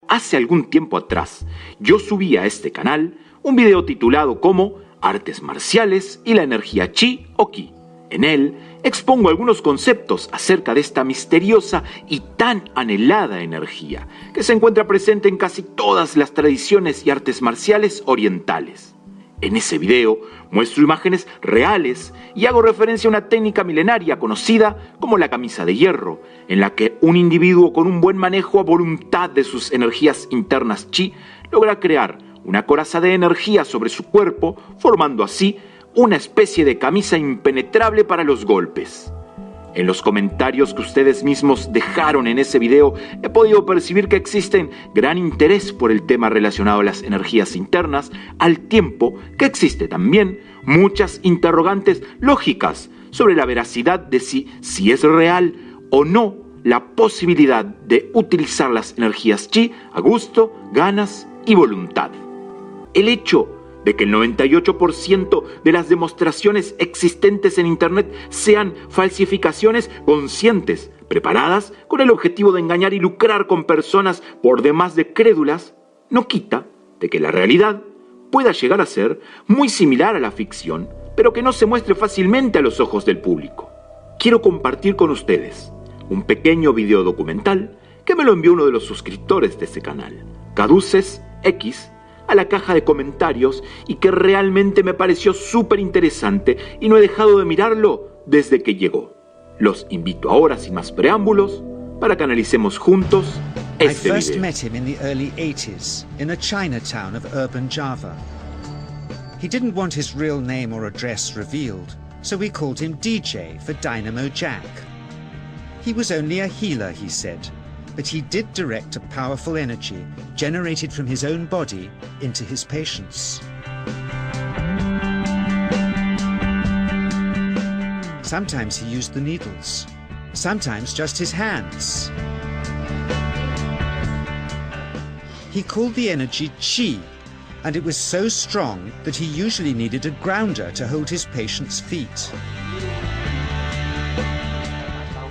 Hace algún tiempo atrás, yo subí a este canal un video titulado como Artes Marciales y la Energía Chi o Ki. En él expongo algunos conceptos acerca de esta misteriosa y tan anhelada energía que se encuentra presente en casi todas las tradiciones y artes marciales orientales. En ese video muestro imágenes reales y hago referencia a una técnica milenaria conocida como la camisa de hierro, en la que un individuo con un buen manejo a voluntad de sus energías internas chi logra crear una coraza de energía sobre su cuerpo, formando así una especie de camisa impenetrable para los golpes. En los comentarios que ustedes mismos dejaron en ese video, he podido percibir que existe gran interés por el tema relacionado a las energías internas, al tiempo que existe también muchas interrogantes lógicas sobre la veracidad de si es real o no la posibilidad de utilizar las energías chi a gusto, ganas y voluntad. El hecho de que el 98% de las demostraciones existentes en Internet sean falsificaciones conscientes, preparadas con el objetivo de engañar y lucrar con personas por demás de crédulas, no quita de que la realidad pueda llegar a ser muy similar a la ficción, pero que no se muestre fácilmente a los ojos del público. Quiero compartir con ustedes un pequeño video documental que me lo envió uno de los suscriptores de este canal, Caduces X, a la caja de comentarios, y que realmente me pareció súper interesante y no he dejado de mirarlo desde que llegó. Los invito ahora, sin más preámbulos, para que analicemos juntos este video. I first met him in the early 80s in a Chinatown of urban Java. He didn't want his real name or address revealed, so we called him DJ for Dynamo Jack. He was only a healer, he said, but he did direct a powerful energy generated from his own body into his patients. Sometimes he used the needles, sometimes just his hands. He called the energy Qi, and it was so strong that he usually needed a grounder to hold his patients' feet.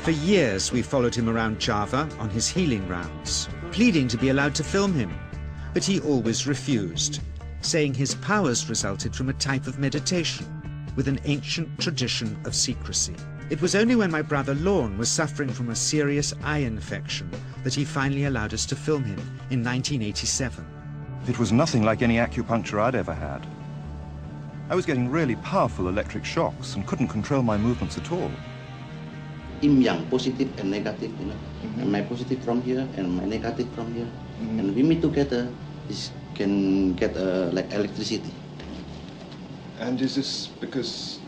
For years we followed him around Java on his healing rounds, pleading to be allowed to film him, but he always refused, saying his powers resulted from a type of meditation with an ancient tradition of secrecy. It was only when my brother Lorne was suffering from a serious eye infection that he finally allowed us to film him in 1987. It was nothing like any acupuncture I'd ever had. I was getting really powerful electric shocks and couldn't control my movements at all. Yin yang, positive and negative, you know. And my positive from here and my negative from here. And we meet together, this can get like electricity. And is this because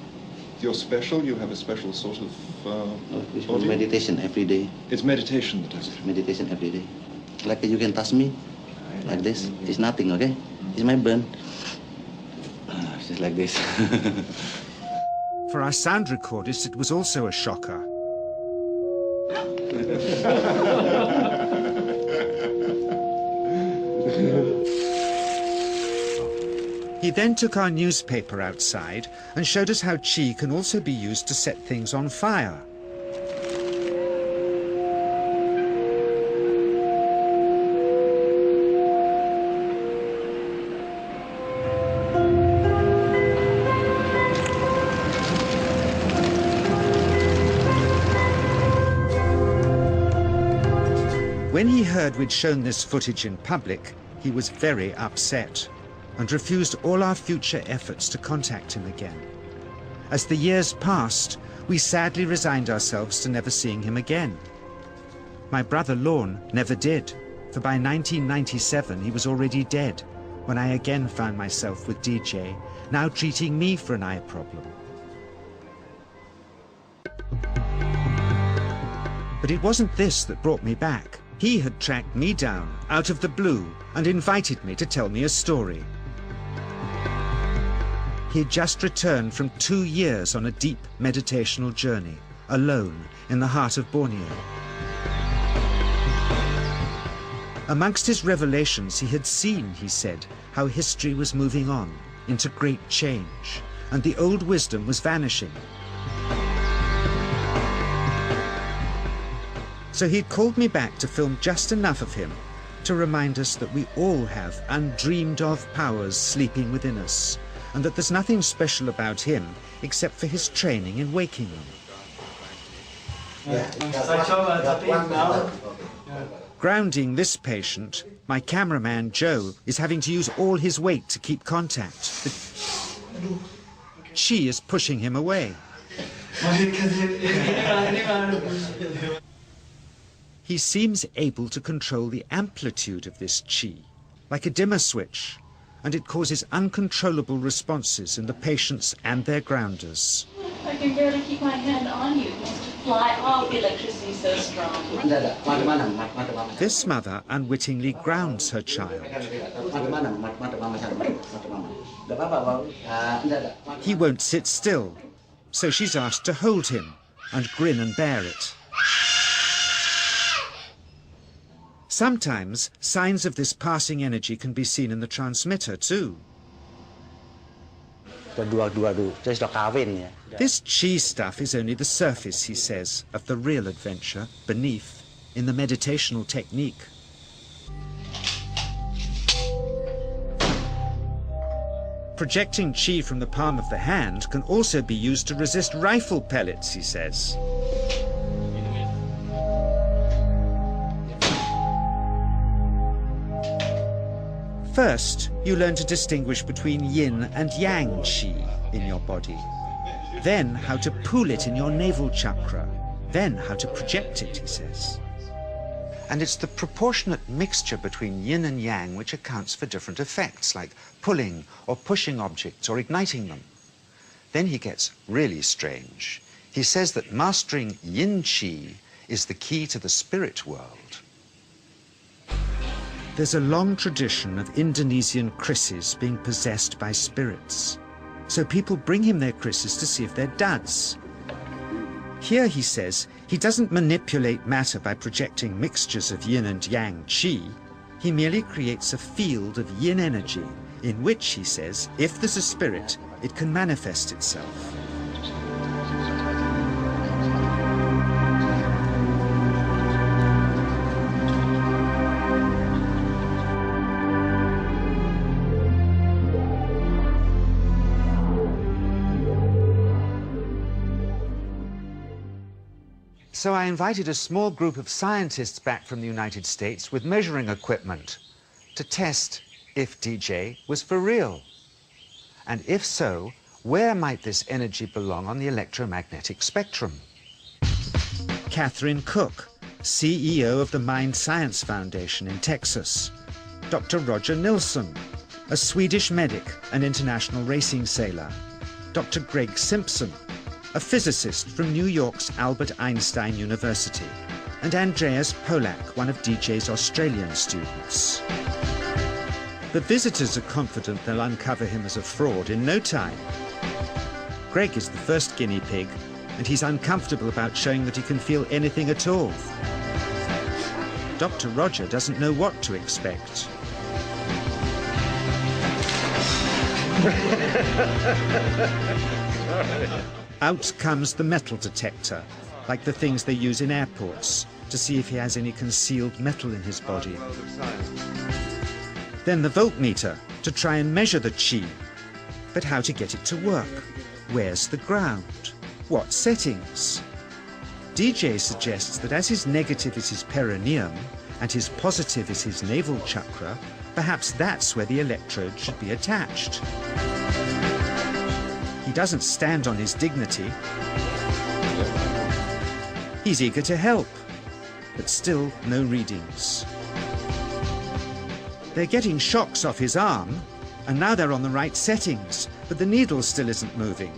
you're special? You have a special sort of No, it's for meditation every day. It's meditation that does it. Meditation every day. Like you can touch me, like this. It's nothing, okay? It's my burn. Just like this. For our sound recordist, it was also a shocker. He then took our newspaper outside and showed us how Qi can also be used to set things on fire. When he heard we'd shown this footage in public, he was very upset and refused all our future efforts to contact him again. As the years passed, we sadly resigned ourselves to never seeing him again. My brother Lorne never did, for by 1997 he was already dead, when I again found myself with DJ, now treating me for an eye problem. But it wasn't this that brought me back. He had tracked me down out of the blue and invited me to tell me a story. He had just returned from 2 years on a deep meditational journey, alone in the heart of Borneo. Amongst his revelations, he had seen, he said, how history was moving on into great change, and the old wisdom was vanishing. So he'd called me back to film just enough of him to remind us that we all have undreamed-of powers sleeping within us, and that there's nothing special about him except for his training in waking them. Grounding this patient, my cameraman Joe is having to use all his weight to keep contact. The chi is pushing him away. He seems able to control the amplitude of this chi, like a dimmer switch, and it causes uncontrollable responses in the patients and their grounders. I can barely keep my hand on you. It wants to fly off. The electricity is so strong. This mother unwittingly grounds her child. He won't sit still, so she's asked to hold him and grin and bear it. Sometimes signs of this passing energy can be seen in the transmitter too. This chi stuff is only the surface, he says, of the real adventure beneath, in the meditational technique. Projecting chi from the palm of the hand can also be used to resist rifle pellets, he says. First, you learn to distinguish between yin and yang chi in your body. Then how to pool it in your navel chakra. Then how to project it, he says. And it's the proportionate mixture between yin and yang which accounts for different effects, like pulling or pushing objects or igniting them. Then he gets really strange. He says that mastering yin chi is the key to the spirit world. There's a long tradition of Indonesian krisis being possessed by spirits. So people bring him their krisis to see if they're duds. Here, he says, he doesn't manipulate matter by projecting mixtures of yin and yang chi. He merely creates a field of yin energy in which, he says, if there's a spirit, it can manifest itself. So I invited a small group of scientists back from the United States with measuring equipment to test if DJ was for real. And if so, where might this energy belong on the electromagnetic spectrum? Catherine Cook, CEO of the Mind Science Foundation in Texas. Dr. Roger Nilsson, a Swedish medic and international racing sailor. Dr. Greg Simpson, a physicist from New York's Albert Einstein University, and Andreas Polak, one of DJ's Australian students. The visitors are confident they'll uncover him as a fraud in no time. Greg is the first guinea pig, and he's uncomfortable about showing that he can feel anything at all. Dr. Roger doesn't know what to expect. Out comes the metal detector, like the things they use in airports, to see if he has any concealed metal in his body. Then the voltmeter, to try and measure the chi. But how to get it to work? Where's the ground? What settings? DJ suggests that as his negative is his perineum, and his positive is his navel chakra, perhaps that's where the electrode should be attached. He doesn't stand on his dignity. He's eager to help, but still no readings. They're getting shocks off his arm, and now they're on the right settings, but the needle still isn't moving.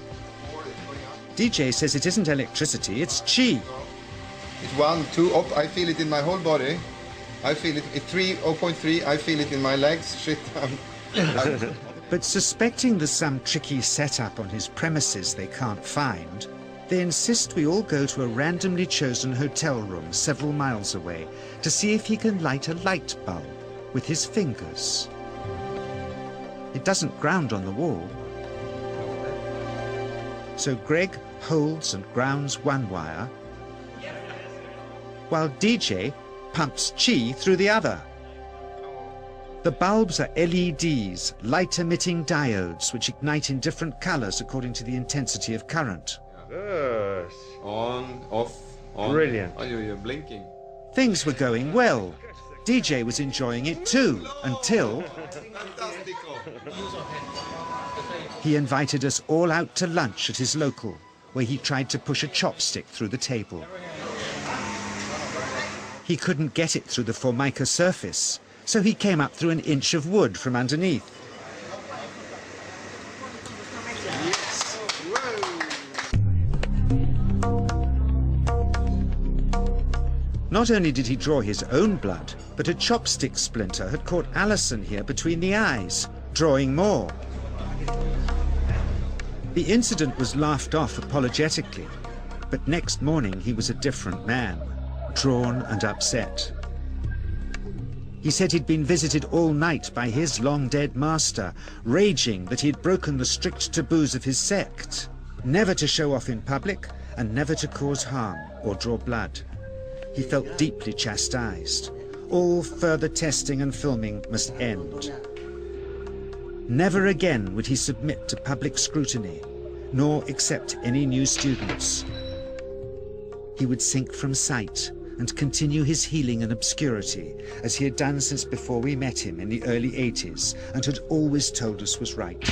DJ says it isn't electricity, it's chi. It's 1, 2, up, I feel it in my whole body. I feel it at 3, 0.3, I feel it in my legs. Shit, But suspecting there's some tricky setup on his premises they can't find, they insist we all go to a randomly chosen hotel room several miles away to see if he can light a light bulb with his fingers. It doesn't ground on the wall. So Greg holds and grounds one wire, while DJ pumps chi through the other. The bulbs are LEDs, light-emitting diodes, which ignite in different colors according to the intensity of current. Yes. On, off, on. Brilliant. Oh, you're blinking. Things were going well. DJ was enjoying it too, until he invited us all out to lunch at his local, where he tried to push a chopstick through the table. He couldn't get it through the formica surface, so he came up through an inch of wood from underneath. Not only did he draw his own blood, but a chopstick splinter had caught Alison here between the eyes, drawing more. The incident was laughed off apologetically, but next morning he was a different man, drawn and upset. He said he'd been visited all night by his long-dead master, raging that he'd broken the strict taboos of his sect, never to show off in public and never to cause harm or draw blood. He felt deeply chastised. All further testing and filming must end. Never again would he submit to public scrutiny, nor accept any new students. He would sink from sight and continue his healing in obscurity, as he had done since before we met him in the early 80s, and had always told us was right.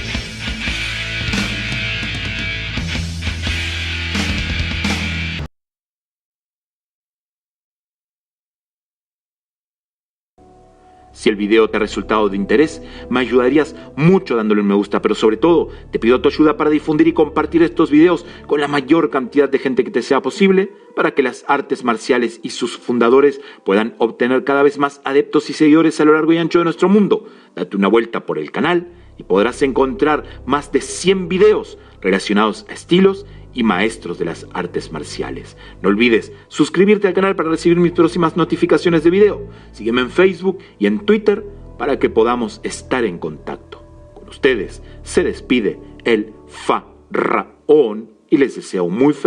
Si el video te ha resultado de interés, me ayudarías mucho dándole un me gusta, pero sobre todo te pido tu ayuda para difundir y compartir estos videos con la mayor cantidad de gente que te sea posible, para que las artes marciales y sus fundadores puedan obtener cada vez más adeptos y seguidores a lo largo y ancho de nuestro mundo. Date una vuelta por el canal y podrás encontrar más de 100 videos relacionados a estilos y maestros de las artes marciales. No olvides suscribirte al canal para recibir mis próximas notificaciones de video. Sígueme en Facebook y en Twitter para que podamos estar en contacto. Con ustedes se despide el Faraón y les deseo muy feliz